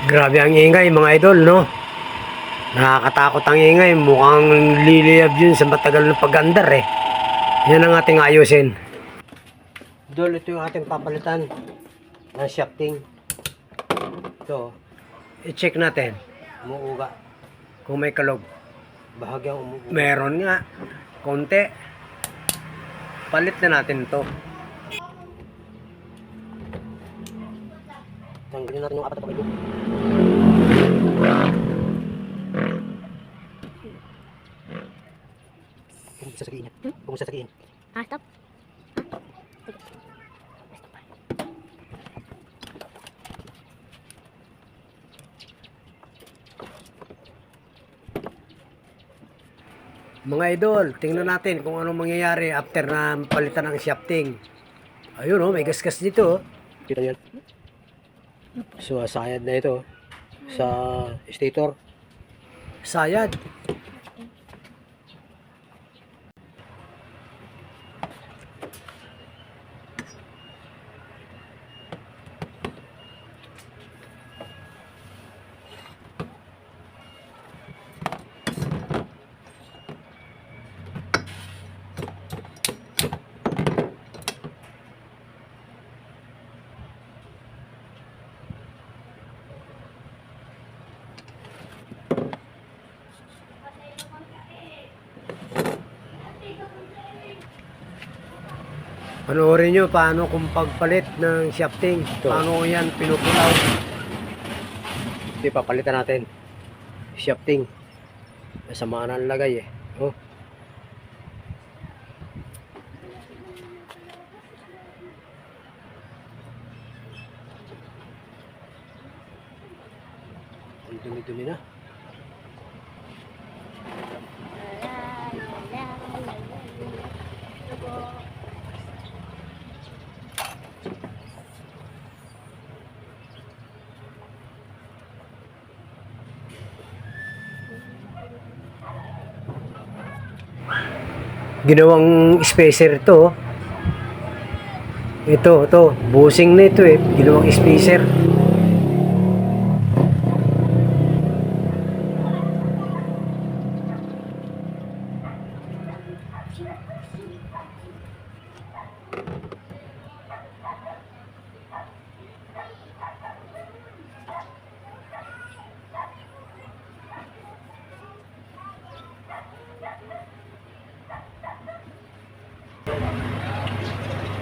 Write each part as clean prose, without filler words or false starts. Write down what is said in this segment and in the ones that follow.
Grabe ang ingay mga idol, no? Nakakatakot ang ingay. Mukhang liliyab yun sa matagal na pag-andar eh. Yan ang ating ayusin. Idol, ito yung ating papalitan ng shafting. Ito, i-check natin. Umuuga. Kung may kalog. Bahagyang umuuga. Meron nga. Konti. Palit na natin ito. Tanggalin natin yung apat na kamay. Kung sasagiin niya. Kung sasagiin. Stop. Mga idol, tingnan natin kung anong mangyayari after na palitan ng shafting. Ayun oh, may gasgas dito. Kita niyo. So, sayad na ito sa stator. Sayad. Panoorin nyo paano kung pagpalit ng shafting. Paano yan pinupulaw. Ito papalitan natin. Shafting. Nasamaan ang lagay eh. Oh. Ang dumi-dumi na. Ginawang spacer ito. Ito, busing na ito eh. Ginawang spacer.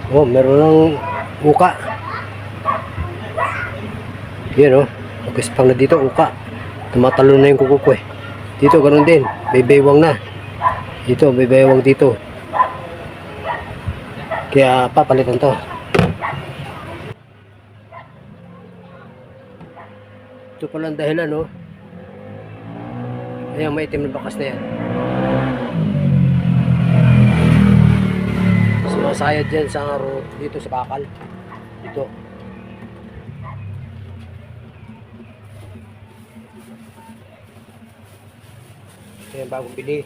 Oh, meron ng uka. Yan oh. Pagkaspang na dito, uka. Tumatalon na yung kuko ko eh. Dito, ganun din. Baybaywang na. Dito, baybaywang dito. Kaya papalitan to. Ito pala ang dahilan oh. Ayan, may itim na bakas na yan. Sumasayad dyan sa araw dito sa bakal. Dito. Ito yung bagong bili.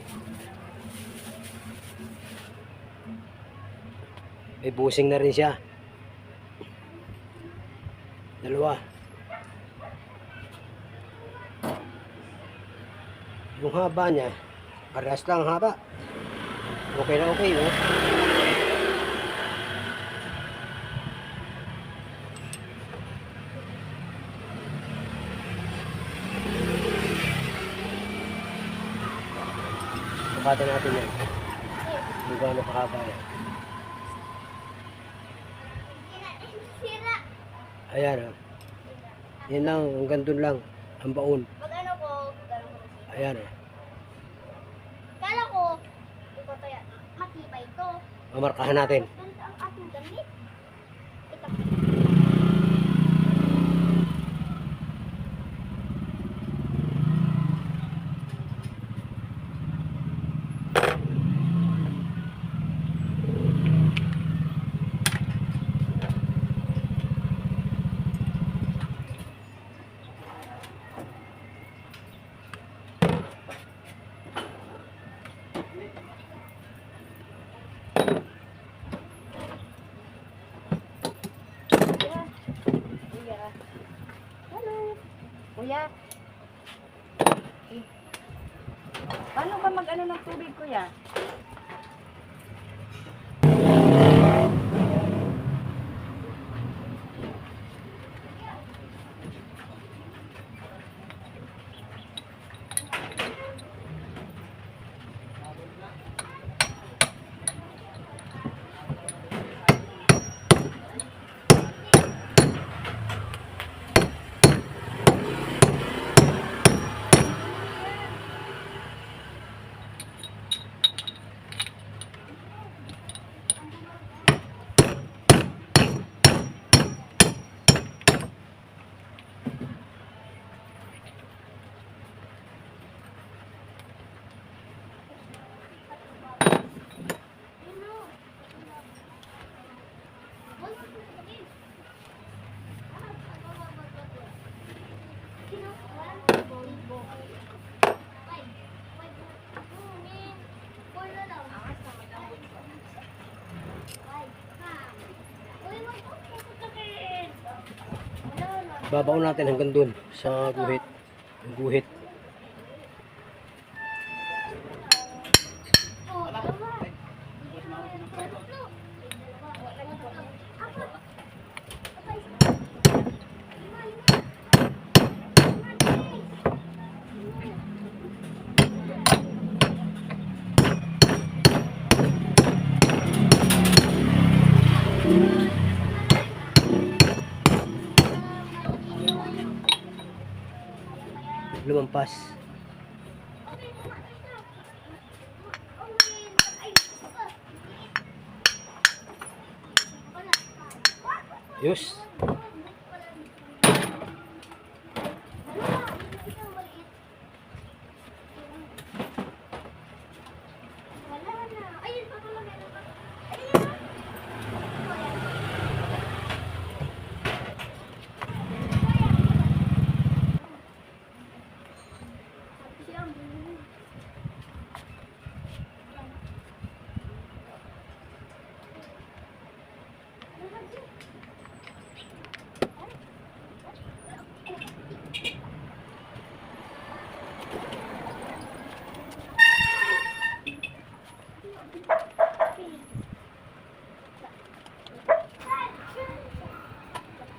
May busing na rin siya. Dalawa. Yung haba niya, parehas lang haba. Okay na okay, no? Bukatan natin yan. Kung gaano kahaba yan. Ayan o. Yan lang, hanggang dun lang. Ang baon. Pag ano ko, Ayan o. kala ko, ito kaya matibay to. Mamarkahan natin. Ganda ang ating damit. Ito. Kuya. Eh, paano ba mag-ano ng tubig, kuya? Babaon natin hanggang dun sa guhit. Yung guhit. Lumampas. Yus.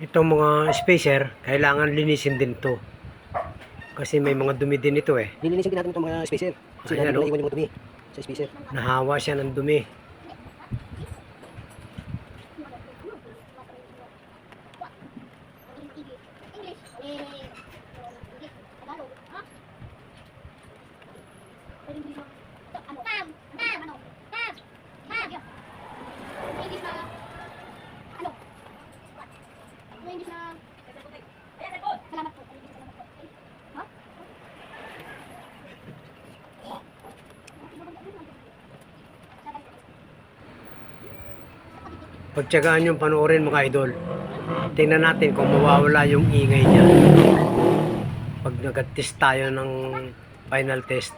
Itong mga spacer, kailangan linisin din to. Kasi may mga dumi din ito eh. Lilinisin din natin itong mga spacer. Kasi Ayan, natin oh. iwan yung mga dumi sa spacer. Nahawa siya ng dumi. Pagtyagaan yung panoorin mga idol. Tingnan natin kung mawawala yung ingay niya. Pag nag-test tayo ng final test.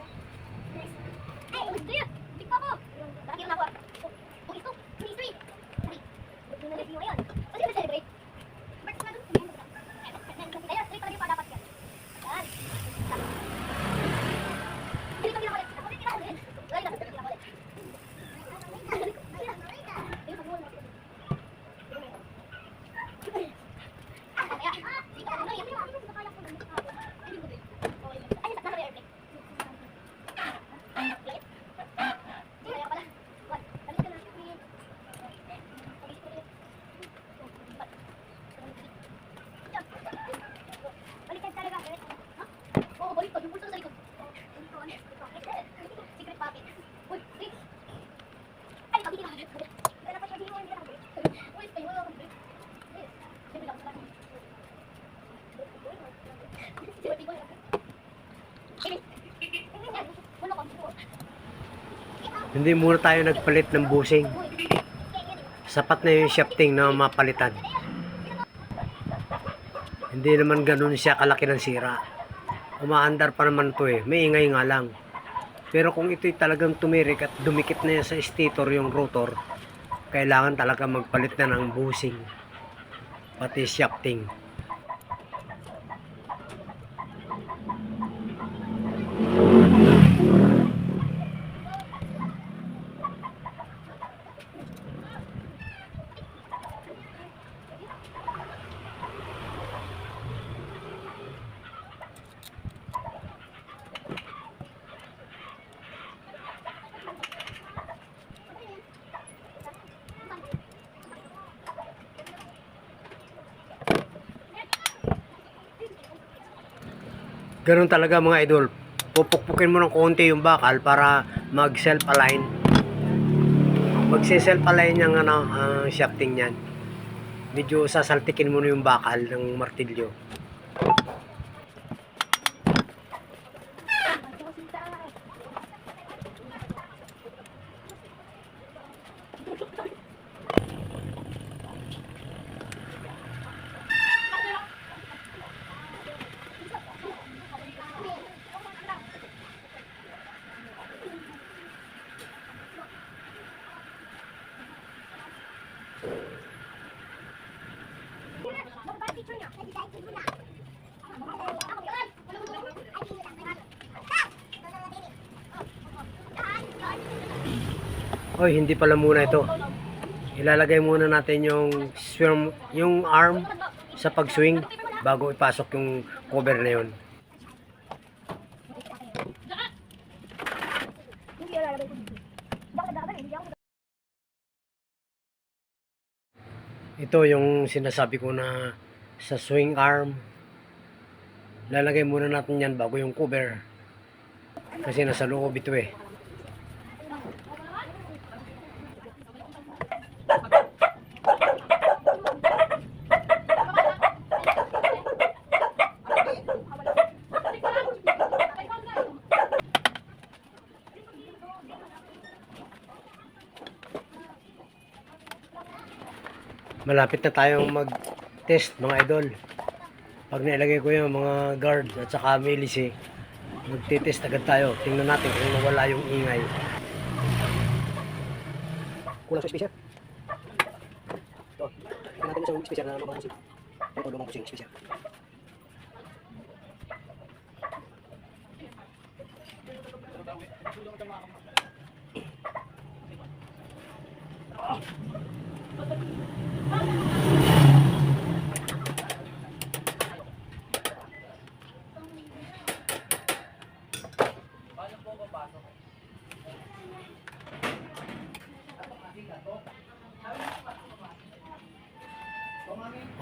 Hindi muna tayo nagpalit ng busing. Sapat na yung shafting na mapalitan. Hindi naman ganun siya kalaki ng sira. Umaandar pa naman to eh. May ingay nga lang. Pero kung ito'y talagang tumirik at dumikit na yan sa stator yung rotor, kailangan talaga magpalit na ng busing. Pati shafting. Ganun talaga mga idol. Pupukpukin mo ng konti yung bakal para mag-self-align. Magse-self-align yung shafting niyan. Medyo sasaltikin mo na yung bakal ng martilyo. Oy, hindi pala muna ito. Ilalagay muna natin yung arm sa pag-swing bago ipasok yung cover na yun. Ito yung sinasabi ko na sa swing arm. Lalagay muna natin yan bago yung cover. Kasi nasa loob ito eh. Malapit na tayong mag-test mga idol. Pag nailagay ko yung mga guard at saka milice, magtitest agad tayo. Tingnan natin kung nawala yung ingay. Kulang sa spacer. Ito. Tingnan natin sa spacer na lumang pusing. Ito, lumang pusing spacer.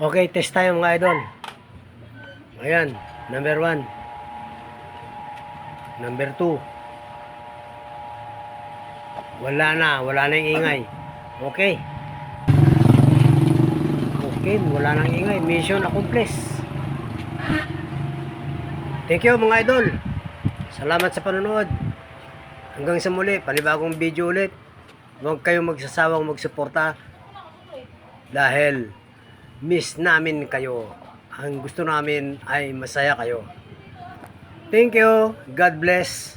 Okay, test tayo mga idol. Ayan, number 1. Number 2. Wala na yung ingay. Okay. Okay, wala nang ingay. Mission accomplished. Thank you mga idol. Salamat sa panonood. Hanggang sa muli, panibagong video ulit. Huwag kayong magsasawang magsuporta dahil miss namin kayo. Ang gusto namin ay masaya kayo. Thank you. God bless.